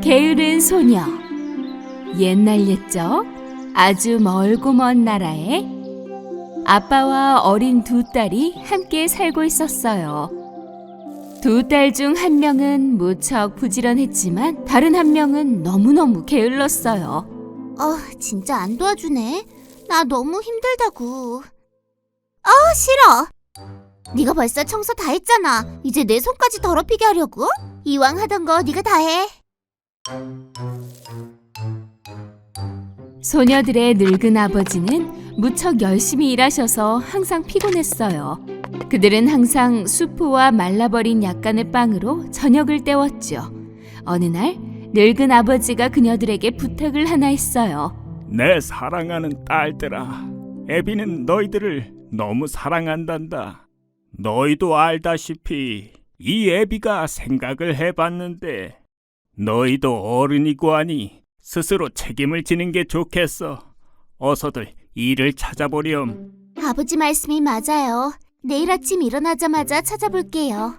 게으른 소녀. 옛날 옛적 아주 멀고 먼 나라에 아빠와 어린 두 딸이 함께 살고 있었어요. 두 딸 중 한 명은 무척 부지런했지만 다른 한 명은 너무너무 게을렀어요. 진짜 안 도와주네. 나 너무 힘들다고. 싫어. 네가 벌써 청소 다 했잖아. 이제 내 손까지 더럽히게 하려고? 이왕 하던 거 네가 다 해. 소녀들의 늙은 아버지는 무척 열심히 일하셔서 항상 피곤했어요. 그들은 항상 수프와 말라버린 약간의 빵으로 저녁을 때웠죠. 어느 날 늙은 아버지가 그녀들에게 부탁을 하나 했어요. 내 사랑하는 딸들아, 애비는 너희들을 너무 사랑한단다. 너희도 알다시피 이 애비가 생각을 해봤는데 너희도 어른이고 하니 스스로 책임을 지는 게 좋겠어. 어서들 일을 찾아보렴. 아버지 말씀이 맞아요. 내일 아침 일어나자마자 찾아볼게요.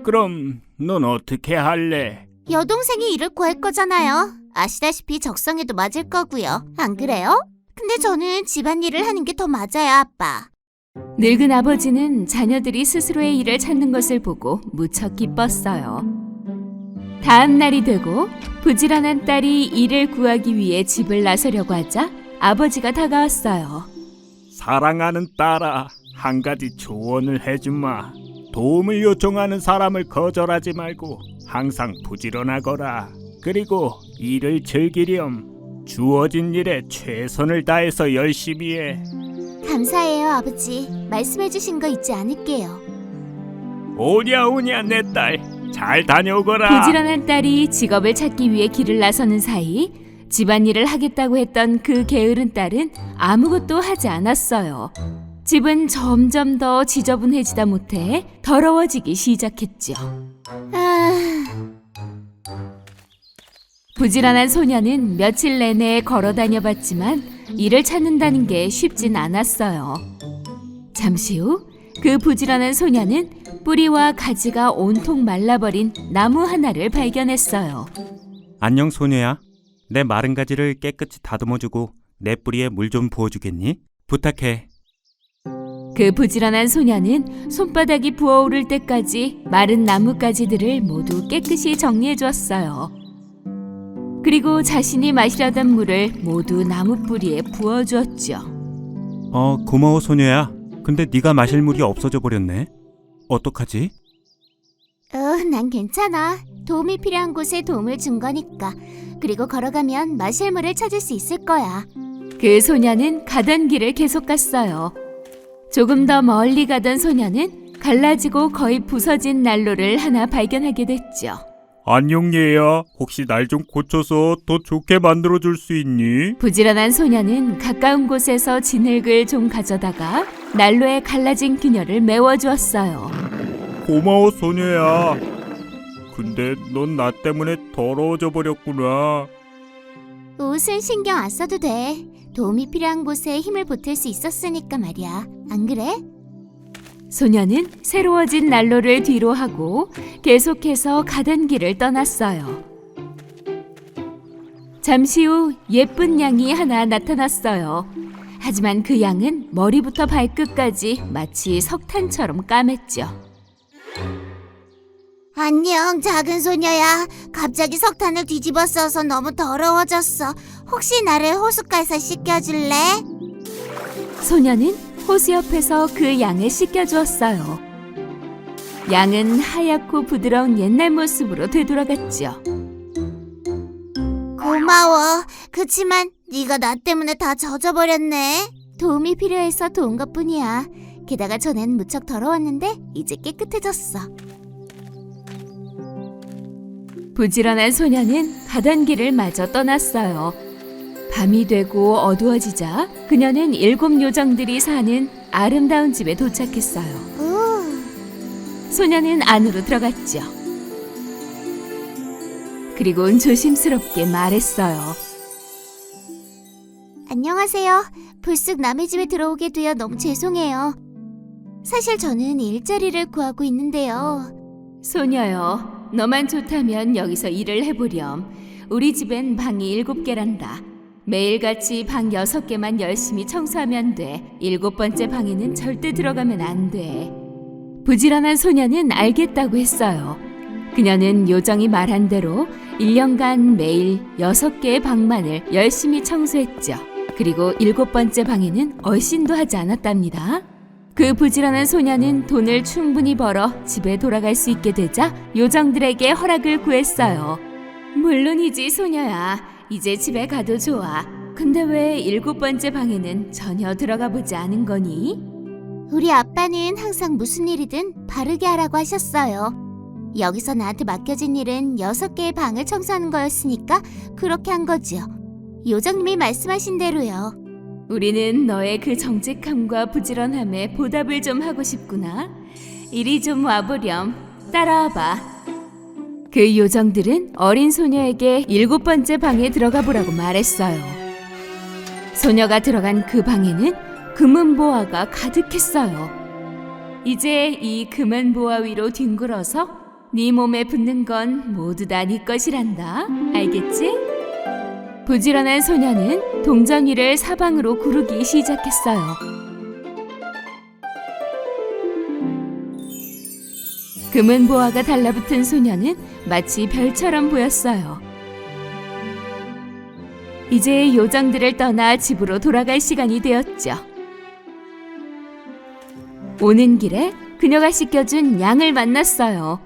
그럼 넌 어떻게 할래? 여동생이 일을 구할 거잖아요. 아시다시피 적성에도 맞을 거고요. 안 그래요? 근데 저는 집안일을 하는 게 더 맞아요, 아빠. 늙은 아버지는 자녀들이 스스로의 일을 찾는 것을 보고 무척 기뻤어요. 다음 날이 되고 부지런한 딸이 일을 구하기 위해 집을 나서려고 하자 아버지가 다가왔어요. 사랑하는 딸아, 한 가지 조언을 해주마. 도움을 요청하는 사람을 거절하지 말고 항상 부지런하거라. 그리고 일을 즐기렴. 주어진 일에 최선을 다해서 열심히 해. 감사해요, 아버지. 말씀해주신 거 잊지 않을게요. 오냐 오냐 내 딸, 잘 다녀오거라. 부지런한 딸이 직업을 찾기 위해 길을 나서는 사이 집안일을 하겠다고 했던 그 게으른 딸은 아무것도 하지 않았어요. 집은 점점 더 지저분해지다 못해 더러워지기 시작했죠. 부지런한 소녀는 며칠 내내 걸어 다녀봤지만 일을 찾는다는 게 쉽진 않았어요. 잠시 후 그 부지런한 소녀는 뿌리와 가지가 온통 말라버린 나무 하나를 발견했어요. 안녕 소녀야. 내 마른 가지를 깨끗이 다듬어주고 내 뿌리에 물 좀 부어주겠니? 부탁해. 그 부지런한 소녀는 손바닥이 부어오를 때까지 마른 나뭇가지들을 모두 깨끗이 정리해 주었어요. 그리고 자신이 마시려던 물을 모두 나무 뿌리에 부어주었죠. 고마워 소녀야. 근데 네가 마실 물이 없어져 버렸네. 어떡하지? 난 괜찮아. 도움이 필요한 곳에 도움을 준 거니까. 그리고 걸어가면 마실 물을 찾을 수 있을 거야. 그 소녀는 가던 길을 계속 갔어요. 조금 더 멀리 가던 소녀는 갈라지고 거의 부서진 난로를 하나 발견하게 됐죠. 안녕 얘야, 혹시 날 좀 고쳐서 더 좋게 만들어줄 수 있니? 부지런한 소녀는 가까운 곳에서 진흙을 좀 가져다가 난로에 갈라진 균열을 메워주었어요. 고마워 소녀야. 근데 넌 나 때문에 더러워져 버렸구나. 옷은 신경 안 써도 돼. 도움이 필요한 곳에 힘을 보탤 수 있었으니까 말이야. 안 그래? 소녀는 새로워진 난로를 뒤로 하고 계속해서 가던 길을 떠났어요. 잠시 후 예쁜 양이 하나 나타났어요. 하지만 그 양은 머리부터 발끝까지 마치 석탄처럼 까맸죠. 안녕, 작은 소녀야. 갑자기 석탄을 뒤집어 써서 너무 더러워졌어. 혹시 나를 호숫가에서 씻겨줄래? 소녀는 호수 옆에서 그 양을 씻겨주었어요. 양은 하얗고 부드러운 옛날 모습으로 되돌아갔죠. 고마워. 그치만 네가 나 때문에 다 젖어버렸네. 도움이 필요해서 도운 것뿐이야. 게다가 전엔 무척 더러웠는데 이제 깨끗해졌어. 부지런한 소녀는 가던 길을 마저 떠났어요. 밤이 되고 어두워지자 그녀는 7 요정들이 사는 아름다운 집에 도착했어요. 소녀는 안으로 들어갔죠. 그리고는 조심스럽게 말했어요. 안녕하세요. 불쑥 남의 집에 들어오게 되어 너무 죄송해요. 사실 저는 일자리를 구하고 있는데요. 소녀요, 너만 좋다면 여기서 일을 해보렴. 우리 집엔 방이 7개란다. 매일같이 방 6개만 열심히 청소하면 돼. 7번째 방에는 절대 들어가면 안 돼. 부지런한 소녀는 알겠다고 했어요. 그녀는 요정이 말한 대로 1년간 매일 6개의 방만을 열심히 청소했죠. 그리고 7번째 방에는 얼씬도 하지 않았답니다. 그 부지런한 소녀는 돈을 충분히 벌어 집에 돌아갈 수 있게 되자 요정들에게 허락을 구했어요. 물론이지 소녀야. 이제 집에 가도 좋아. 근데 왜 7번째 방에는 전혀 들어가 보지 않은 거니? 우리 아빠는 항상 무슨 일이든 바르게 하라고 하셨어요. 여기서 나한테 맡겨진 일은 6개의 방을 청소하는 거였으니까 그렇게 한 거지요. 요정님이 말씀하신 대로요. 우리는 너의 그 정직함과 부지런함에 보답을 좀 하고 싶구나. 이리 좀 와보렴. 따라와봐. 그 요정들은 어린 소녀에게 7번째 방에 들어가 보라고 말했어요. 소녀가 들어간 그 방에는 금은보화가 가득했어요. 이제 이 금은보화 위로 뒹굴어서 네 몸에 붙는 건 모두 다 네 것이란다. 알겠지? 부지런한 소녀는 동전 위를 사방으로 구르기 시작했어요. 금은보화가 달라붙은 소녀는 마치 별처럼 보였어요. 이제 요정들을 떠나 집으로 돌아갈 시간이 되었죠. 오는 길에 그녀가 씻겨준 양을 만났어요.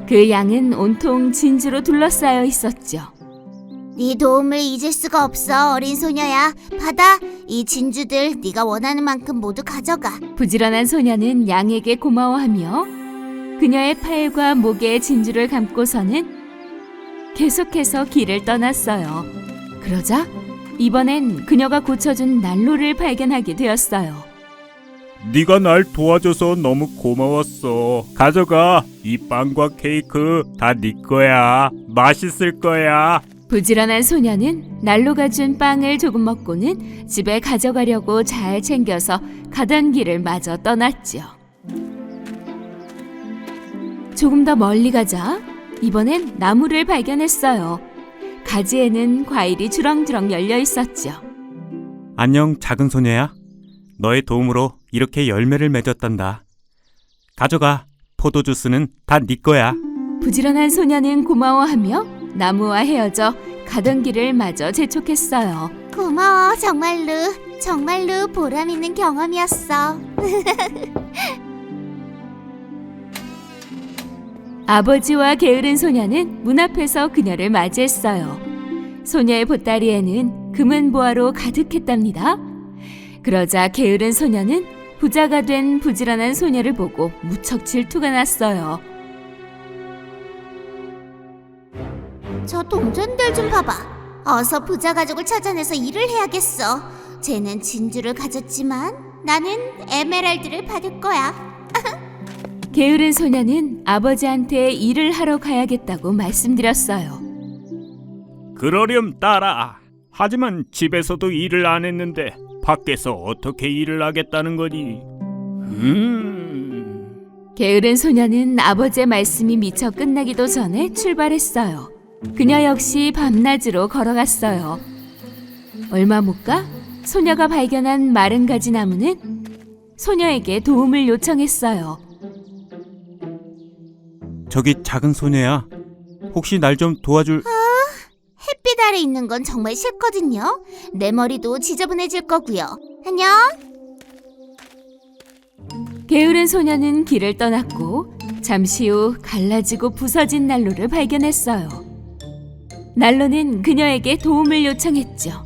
그 양은 온통 진주로 둘러싸여 있었죠. 네 도움을 잊을 수가 없어, 어린 소녀야. 받아. 이 진주들 네가 원하는 만큼 모두 가져가. 부지런한 소녀는 양에게 고마워하며 그녀의 팔과 목에 진주를 감고서는 계속해서 길을 떠났어요. 그러자 이번엔 그녀가 고쳐준 난로를 발견하게 되었어요. 네가 날 도와줘서 너무 고마웠어. 가져가. 이 빵과 케이크 다 네 거야. 맛있을 거야. 부지런한 소녀는 난로가 준 빵을 조금 먹고는 집에 가져가려고 잘 챙겨서 가던 길을 마저 떠났죠. 조금 더 멀리 가자 이번엔 나무를 발견했어요. 가지에는 과일이 주렁주렁 열려 있었죠. 안녕, 작은 소녀야. 너의 도움으로 이렇게 열매를 맺었단다. 가져가. 포도 주스는 다 네 거야. 부지런한 소녀는 고마워하며 나무와 헤어져 가던 길을 마저 재촉했어요. 고마워, 정말로. 정말로 보람 있는 경험이었어. 아버지와 게으른 소녀는 문 앞에서 그녀를 맞이했어요. 소녀의 보따리에는 금은보화로 가득했답니다. 그러자 게으른 소녀는 부자가 된 부지런한 소녀를 보고 무척 질투가 났어요. 저 동전들 좀 봐봐. 어서 부자 가족을 찾아내서 일을 해야겠어. 쟤는 진주를 가졌지만 나는 에메랄드를 받을 거야. 게으른 소녀는 아버지한테 일을 하러 가야겠다고 말씀드렸어요. 그러렴 딸아. 하지만 집에서도 일을 안 했는데 밖에서 어떻게 일을 하겠다는 거니? 게으른 소녀는 아버지의 말씀이 미처 끝나기도 전에 출발했어요. 그녀 역시 밤낮으로 걸어갔어요. 얼마 못 가 소녀가 발견한 마른 가지 나무는 소녀에게 도움을 요청했어요. 저기 작은 소녀야. 혹시 날 좀 도와줄... 햇빛 아래 있는 건 정말 싫거든요. 내 머리도 지저분해질 거고요. 안녕. 게으른 소녀는 길을 떠났고 잠시 후 갈라지고 부서진 난로를 발견했어요. 난로는 그녀에게 도움을 요청했죠.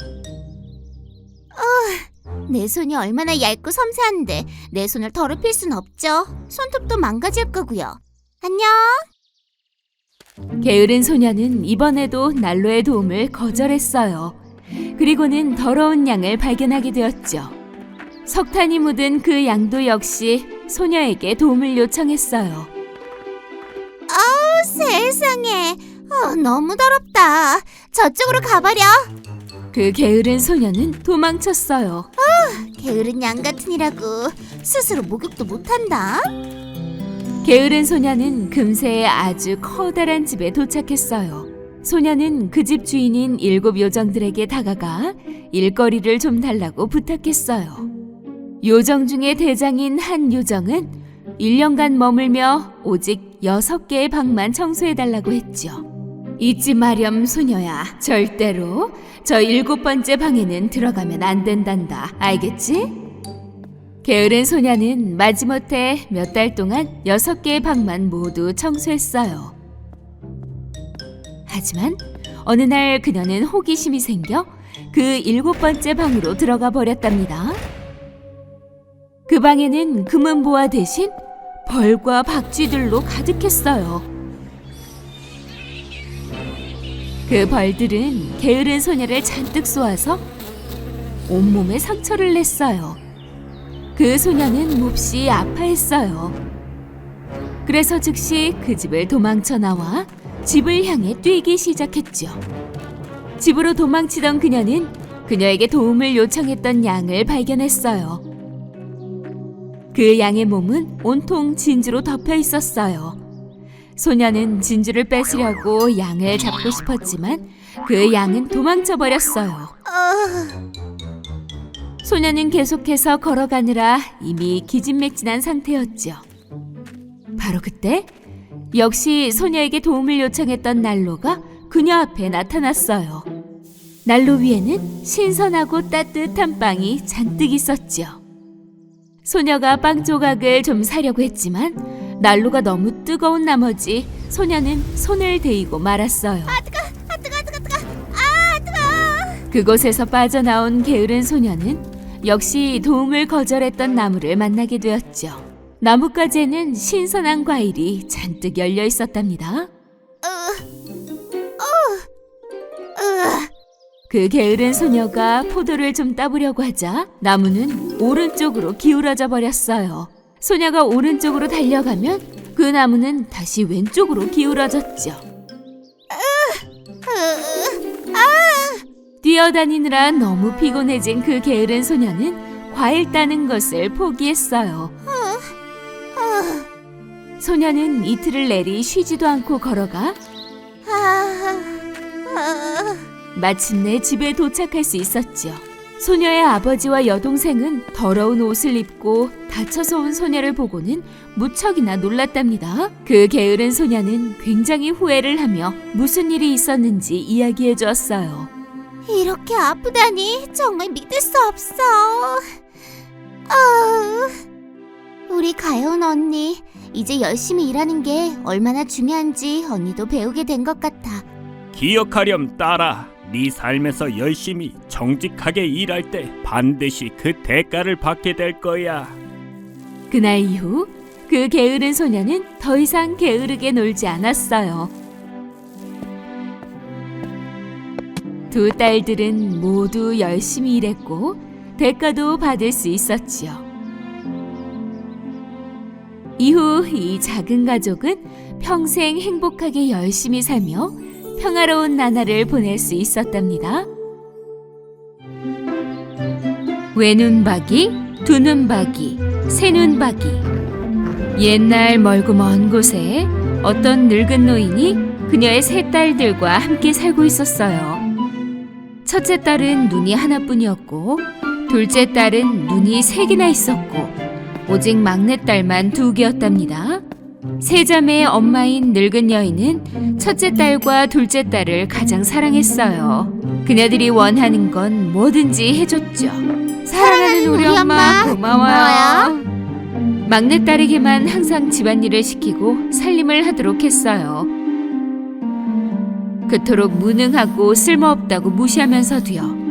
내 손이 얼마나 얇고 섬세한데 내 손을 더럽힐 순 없죠. 손톱도 망가질 거고요. 안녕. 게으른 소녀는 이번에도 난로의 도움을 거절했어요. 그리고는 더러운 양을 발견하게 되었죠. 석탄이 묻은 그 양도 역시 소녀에게 도움을 요청했어요. 세상에. 너무 더럽다. 저쪽으로 가버려. 그 게으른 소녀는 도망쳤어요. 게으른 양 같으니라고 스스로 목욕도 못한다. 게으른 소녀는 금세 아주 커다란 집에 도착했어요. 소녀는 그 집 주인인 7 요정들에게 다가가 일거리를 좀 달라고 부탁했어요. 요정 중에 대장인 한 요정은 1년간 머물며 오직 6개의 방만 청소해달라고 했죠. 잊지 마렴 소녀야. 절대로 저 7번째 방에는 들어가면 안 된단다. 알겠지? 게으른 소녀는 마지못해 몇 달 동안 6개의 방만 모두 청소했어요. 하지만 어느 날 그녀는 호기심이 생겨 그 7번째 방으로 들어가 버렸답니다. 그 방에는 금은보화 대신 벌과 박쥐들로 가득했어요. 그 벌들은 게으른 소녀를 잔뜩 쏘아서 온몸에 상처를 냈어요. 그 소녀는 몹시 아파했어요. 그래서 즉시 그 집을 도망쳐 나와 집을 향해 뛰기 시작했죠. 집으로 도망치던 그녀는 그녀에게 도움을 요청했던 양을 발견했어요. 그 양의 몸은 온통 진주로 덮여 있었어요. 소녀는 진주를 뺏으려고 양을 잡고 싶었지만 그 양은 도망쳐 버렸어요. 소녀는 계속해서 걸어가느라 이미 기진맥진한 상태였죠. 바로 그때 역시 소녀에게 도움을 요청했던 난로가 그녀 앞에 나타났어요. 난로 위에는 신선하고 따뜻한 빵이 잔뜩 있었죠. 소녀가 빵 조각을 좀 사려고 했지만 난로가 너무 뜨거운 나머지 소녀는 손을 데이고 말았어요. 그곳에서 빠져나온 게으른 소녀는 역시 도움을 거절했던 나무를 만나게 되었죠. 나뭇가지에는 신선한 과일이 잔뜩 열려 있었답니다. 그 게으른 소녀가 포도를 좀 따보려고 하자 나무는 오른쪽으로 기울어져 버렸어요. 소녀가 오른쪽으로 달려가면 그 나무는 다시 왼쪽으로 기울어졌죠. 뛰어다니느라 너무 피곤해진 그 게으른 소녀는 과일 따는 것을 포기했어요. 소녀는 이틀을 내리 쉬지도 않고 걸어가 마침내 집에 도착할 수 있었죠. 소녀의 아버지와 여동생은 더러운 옷을 입고 다쳐서 온 소녀를 보고는 무척이나 놀랐답니다. 그 게으른 소녀는 굉장히 후회를 하며 무슨 일이 있었는지 이야기해 주었어요. 이렇게 아프다니 정말 믿을 수 없어. 우리 가연 언니 이제 열심히 일하는 게 얼마나 중요한지 언니도 배우게 된 것 같아. 기억하렴 딸아. 네 삶에서 열심히 정직하게 일할 때 반드시 그 대가를 받게 될 거야. 그날 이후 그 게으른 소녀는 더 이상 게으르게 놀지 않았어요. 두 딸들은 모두 열심히 일했고 대가도 받을 수 있었지요. 이후 이 작은 가족은 평생 행복하게 열심히 살며 평화로운 나날을 보낼 수 있었답니다. 외눈박이, 두눈박이, 새눈박이. 옛날 멀고 먼 곳에 어떤 늙은 노인이 그녀의 3 딸들과 함께 살고 있었어요. 첫째 딸은 눈이 하나뿐이었고 둘째 딸은 눈이 3개나 있었고 오직 막내딸만 2개였답니다. 3자매의 엄마인 늙은 여인은 첫째 딸과 둘째 딸을 가장 사랑했어요. 그녀들이 원하는 건 뭐든지 해줬죠. 사랑하는 우리 엄마 고마워요. 막내딸에게만 항상 집안일을 시키고 살림을 하도록 했어요. 그토록 무능하고 쓸모없다고 무시하면서도요.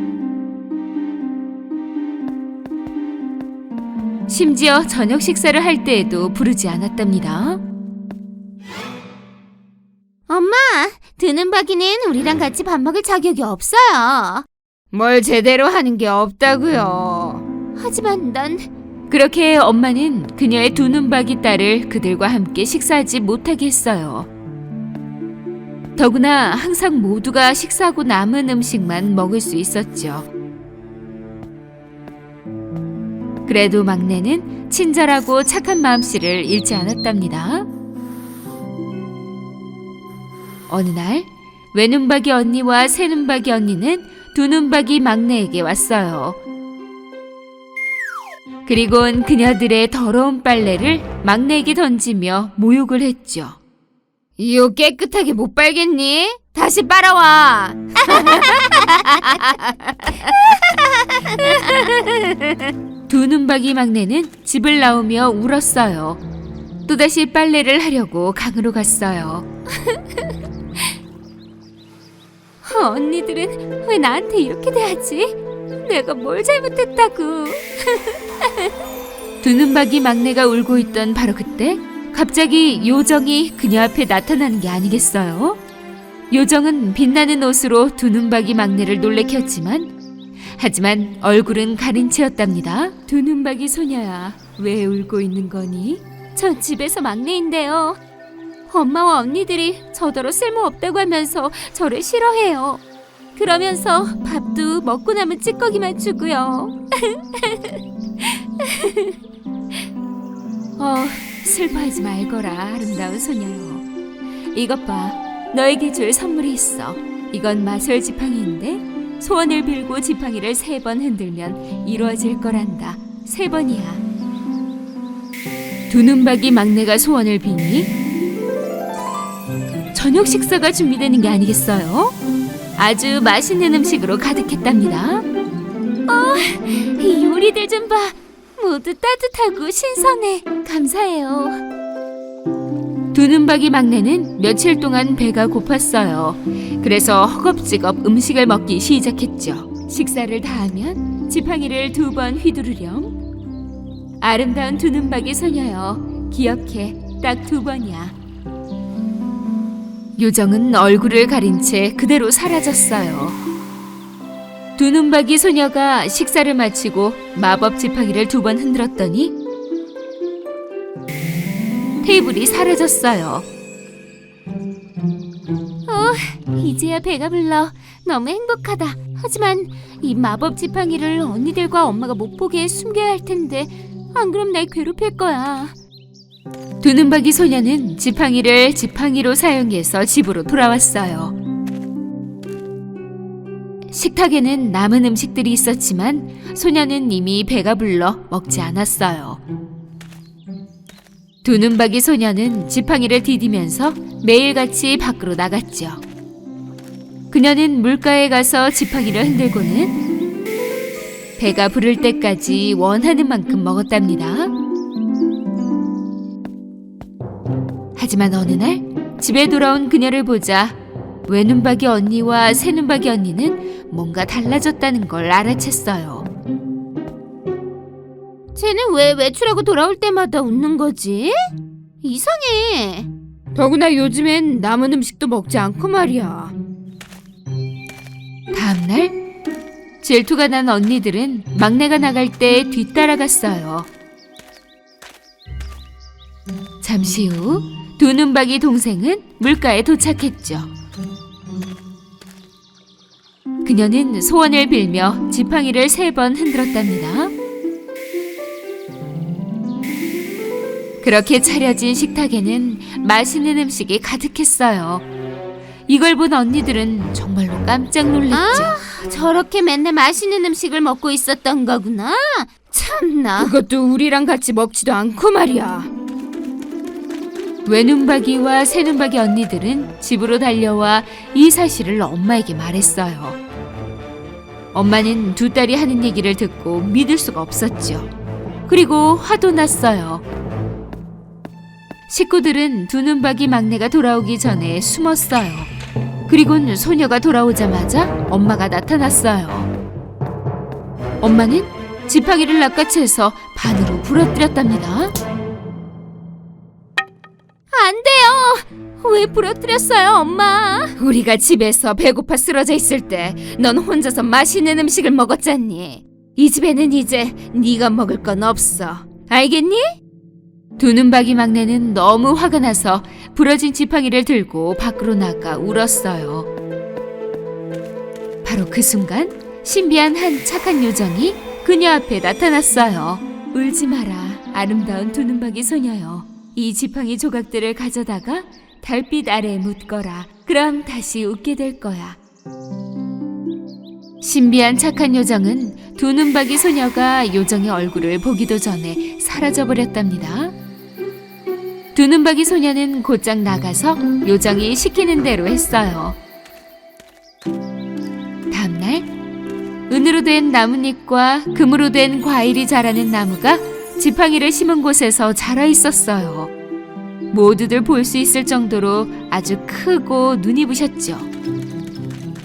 심지어 저녁 식사를 할 때에도 부르지 않았답니다. 엄마, 드는박이는 우리랑 같이 밥 먹을 자격이 없어요. 뭘 제대로 하는 게 없다고요. 하지만 난 그렇게 엄마는 그녀의 두눈박이 딸을 그들과 함께 식사하지 못하게 했어요. 더구나 항상 모두가 식사하고 남은 음식만 먹을 수 있었죠. 그래도 막내는 친절하고 착한 마음씨를 잃지 않았답니다. 어느 날 외눈박이 언니와 새눈박이 언니는 두눈박이 막내에게 왔어요. 그리곤 그녀들의 더러운 빨래를 막내에게 던지며 모욕을 했죠. 이거 깨끗하게 못 빨겠니? 다시 빨아와. 두눈박이 막내는 집을 나오며 울었어요. 또다시 빨래를 하려고 강으로 갔어요. 언니들은 왜 나한테 이렇게 대하지? 내가 뭘 잘못했다고. 두눈박이 막내가 울고 있던 바로 그때 갑자기 요정이 그녀 앞에 나타나는 게 아니겠어요? 요정은 빛나는 옷으로 두눈박이 막내를 놀래켰지만 하지만 얼굴은 가린 채였답니다. 두눈박이 소녀야, 왜 울고 있는 거니? 저 집에서 막내인데요. 엄마와 언니들이 저더러 쓸모없다고 하면서 저를 싫어해요. 그러면서 밥도 먹고 남은 찌꺼기만 주고요. 슬퍼하지 말거라, 아름다운 소녀요. 이것 봐, 너에게 줄 선물이 있어. 이건 마술 지팡이인데 소원을 빌고 지팡이를 3번 흔들면 이루어질 거란다. 3번이야. 두눈박이 막내가 소원을 비니 저녁 식사가 준비되는 게 아니겠어요? 아주 맛있는 음식으로 가득했답니다. 이 요리들 좀 봐. 모두 따뜻하고 신선해. 감사해요. 두눈박이 막내는 며칠 동안 배가 고팠어요. 그래서 허겁지겁 음식을 먹기 시작했죠. 식사를 다 하면 지팡이를 2번 휘두르렴. 아름다운 두눈박이 소녀여, 기억해. 딱 2번이야. 요정은 얼굴을 가린 채 그대로 사라졌어요. 두눈박이 소녀가 식사를 마치고 마법 지팡이를 2번 흔들었더니 테이블이 사라졌어요. 이제야 배가 불러. 너무 행복하다. 하지만 이 마법 지팡이를 언니들과 엄마가 못 보게 숨겨야 할 텐데 안 그럼 날 괴롭힐 거야. 두눈박이 소녀는 지팡이를 지팡이로 사용해서 집으로 돌아왔어요. 식탁에는 남은 음식들이 있었지만 소녀는 이미 배가 불러 먹지 않았어요. 두눈박이 소녀는 지팡이를 디디면서 매일같이 밖으로 나갔죠. 그녀는 물가에 가서 지팡이를 흔들고는 배가 부를 때까지 원하는 만큼 먹었답니다. 하지만 어느 날 집에 돌아온 그녀를 보자 외눈박이 언니와 새눈박이 언니는 뭔가 달라졌다는 걸 알아챘어요. 쟤는 왜 외출하고 돌아올 때마다 웃는 거지? 이상해. 더구나 요즘엔 남은 음식도 먹지 않고 말이야. 다음날 질투가 난 언니들은 막내가 나갈 때 뒤따라갔어요. 잠시 후 두눈박이 동생은 물가에 도착했죠. 그녀는 소원을 빌며 지팡이를 3번 흔들었답니다. 그렇게 차려진 식탁에는 맛있는 음식이 가득했어요. 이걸 본 언니들은 정말로 깜짝 놀랐죠. 저렇게 맨날 맛있는 음식을 먹고 있었던 거구나. 참나. 그것도 우리랑 같이 먹지도 않고 말이야. 외눈박이와 새눈박이 언니들은 집으로 달려와 이 사실을 엄마에게 말했어요. 엄마는 2딸이 하는 얘기를 듣고 믿을 수가 없었죠. 그리고 화도 났어요. 식구들은 두눈박이 막내가 돌아오기 전에 숨었어요. 그리곤 소녀가 돌아오자마자 엄마가 나타났어요. 엄마는 지팡이를 낚아채서 반으로 부러뜨렸답니다. 안 돼요. 왜 부러뜨렸어요, 엄마? 우리가 집에서 배고파 쓰러져 있을 때 넌 혼자서 맛있는 음식을 먹었잖니. 이 집에는 이제 네가 먹을 건 없어. 알겠니? 두눈박이 막내는 너무 화가 나서 부러진 지팡이를 들고 밖으로 나가 울었어요. 바로 그 순간 신비한 한 착한 요정이 그녀 앞에 나타났어요. 울지 마라, 아름다운 두 눈박이 소녀여. 이 지팡이 조각들을 가져다가 달빛 아래에 묻거라. 그럼 다시 웃게 될 거야. 신비한 착한 요정은 두 눈박이 소녀가 요정의 얼굴을 보기도 전에 사라져버렸답니다. 두 눈박이 소녀는 곧장 나가서 요정이 시키는 대로 했어요. 다음날 은으로 된 나뭇잎과 금으로 된 과일이 자라는 나무가 지팡이를 심은 곳에서 자라 있었어요. 모두들 볼 수 있을 정도로 아주 크고 눈이 부셨죠.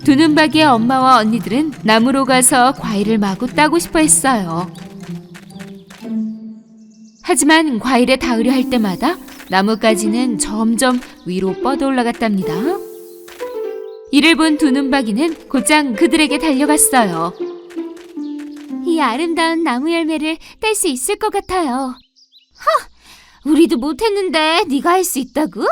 두 눈박이의 엄마와 언니들은 나무로 가서 과일을 마구 따고 싶어 했어요. 하지만 과일에 닿으려 할 때마다 나뭇가지는 점점 위로 뻗어 올라갔답니다. 이를 본 두 눈박이는 곧장 그들에게 달려갔어요. 이 아름다운 나무 열매를 딸 수 있을 것 같아요. 우리도 못했는데 네가 할 수 있다고?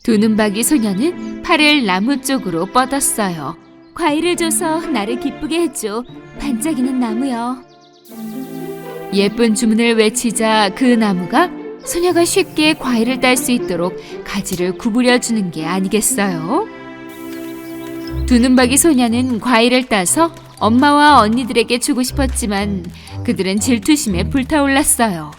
두 눈박이 소녀는 팔을 나무 쪽으로 뻗었어요. 과일을 줘서 나를 기쁘게 해줘. 반짝이는 나무여. 예쁜 주문을 외치자 그 나무가 소녀가 쉽게 과일을 딸 수 있도록 가지를 구부려 주는 게 아니겠어요? 두 눈박이 소녀는 과일을 따서 엄마와 언니들에게 주고 싶었지만 그들은 질투심에 불타올랐어요.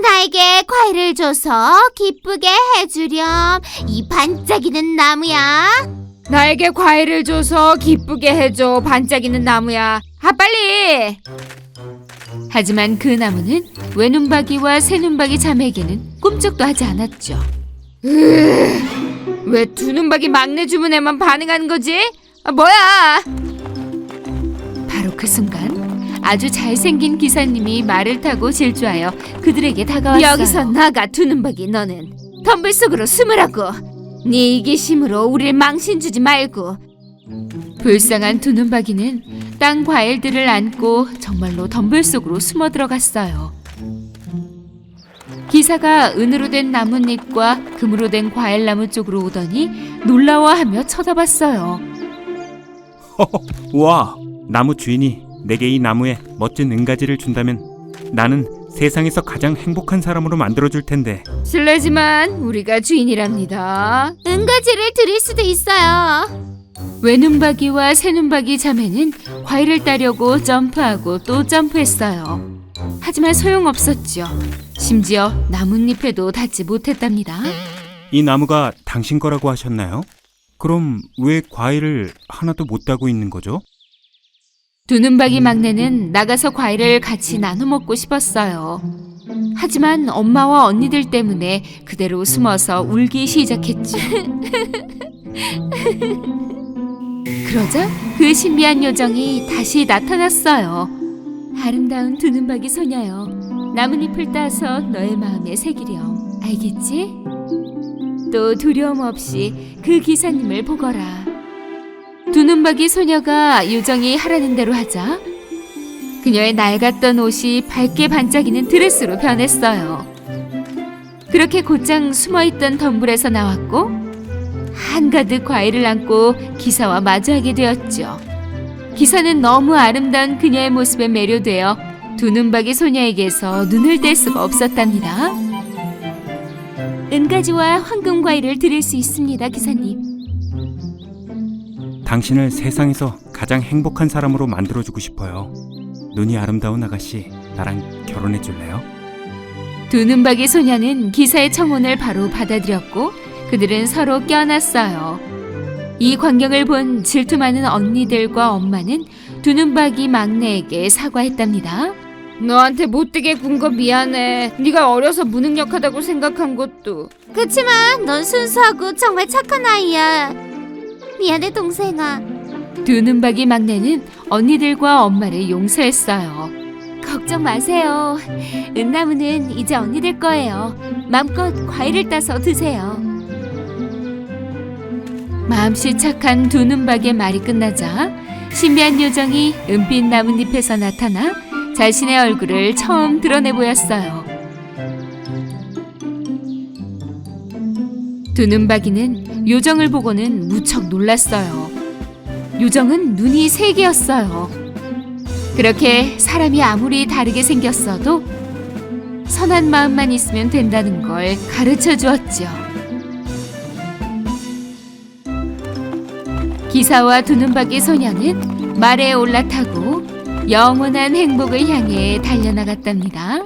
나에게 과일을 줘서 기쁘게 해주렴. 이 반짝이는 나무야. 나에게 과일을 줘서 기쁘게 해줘. 반짝이는 나무야. 빨리! 하지만 그 나무는 외눈박이와 새눈박이 자매에게는 꿈쩍도 하지 않았죠. 왜 두 눈박이 막내 주문에만 반응하는 거지? 뭐야? 바로 그 순간 아주 잘생긴 기사님이 말을 타고 질주하여 그들에게 다가왔어요. 여기서 나가, 두 눈박이. 너는 덤불 속으로 숨으라고. 네 이기심으로 우릴 망신 주지 말고. 불쌍한 두 눈박이는 땅 과일들을 안고 정말로 덤불 속으로 숨어 들어갔어요. 기사가 은으로 된 나뭇잎과 금으로 된 과일나무 쪽으로 오더니 놀라워하며 쳐다봤어요. 와, 나무 주인이 내게 이 나무에 멋진 은가지를 준다면 나는 세상에서 가장 행복한 사람으로 만들어줄 텐데. 실례지만 우리가 주인이랍니다. 은가지를 드릴 수도 있어요. 외눈박이와 새눈박이 자매는 과일을 따려고 점프하고 또 점프했어요. 하지만 소용없었죠. 심지어 나뭇잎에도 닿지 못했답니다. 이 나무가 당신 거라고 하셨나요? 그럼 왜 과일을 하나도 못 따고 있는 거죠? 두 눈박이 막내는 나가서 과일을 같이 나눠 먹고 싶었어요. 하지만 엄마와 언니들 때문에 그대로 숨어서 울기 시작했죠. 그러자 그 신비한 요정이 다시 나타났어요. 아름다운 두 눈박이 소녀여, 나뭇잎을 따서 너의 마음에 새기렴. 알겠지? 또 두려움 없이 그 기사님을 보거라. 두 눈박이 소녀가 요정이 하라는 대로 하자 그녀의 낡았던 옷이 밝게 반짝이는 드레스로 변했어요. 그렇게 곧장 숨어있던 덤불에서 나왔고 한가득 과일을 안고 기사와 마주하게 되었죠. 기사는 너무 아름다운 그녀의 모습에 매료되어 두 눈박이 소녀에게서 눈을 뗄 수가 없었답니다. 은가지와 황금 과일을 드릴 수 있습니다, 기사님. 당신을 세상에서 가장 행복한 사람으로 만들어주고 싶어요. 눈이 아름다운 아가씨, 나랑 결혼해 줄래요? 두 눈박이 소녀는 기사의 청혼을 바로 받아들였고 그들은 서로 껴안았어요. 이 광경을 본 질투 많은 언니들과 엄마는 두 눈박이 막내에게 사과했답니다. 너한테 못되게 군 거 미안해. 네가 어려서 무능력하다고 생각한 것도. 그치만 넌 순수하고 정말 착한 아이야. 미안해, 동생아. 두 눈박이 막내는 언니들과 엄마를 용서했어요. 걱정 마세요. 은나무는 이제 언니들 거예요. 마음껏 과일을 따서 드세요. 마음씨 착한 두 눈박이의 말이 끝나자 신비한 요정이 은빛 나뭇잎에서 나타나 자신의 얼굴을 처음 드러내 보였어요. 두 눈박이는 요정을 보고는 무척 놀랐어요. 요정은 눈이 세 개였어요. 그렇게 사람이 아무리 다르게 생겼어도 선한 마음만 있으면 된다는 걸 가르쳐 주었죠. 기사와 두눈박이 소녀는 말에 올라타고 영원한 행복을 향해 달려나갔답니다.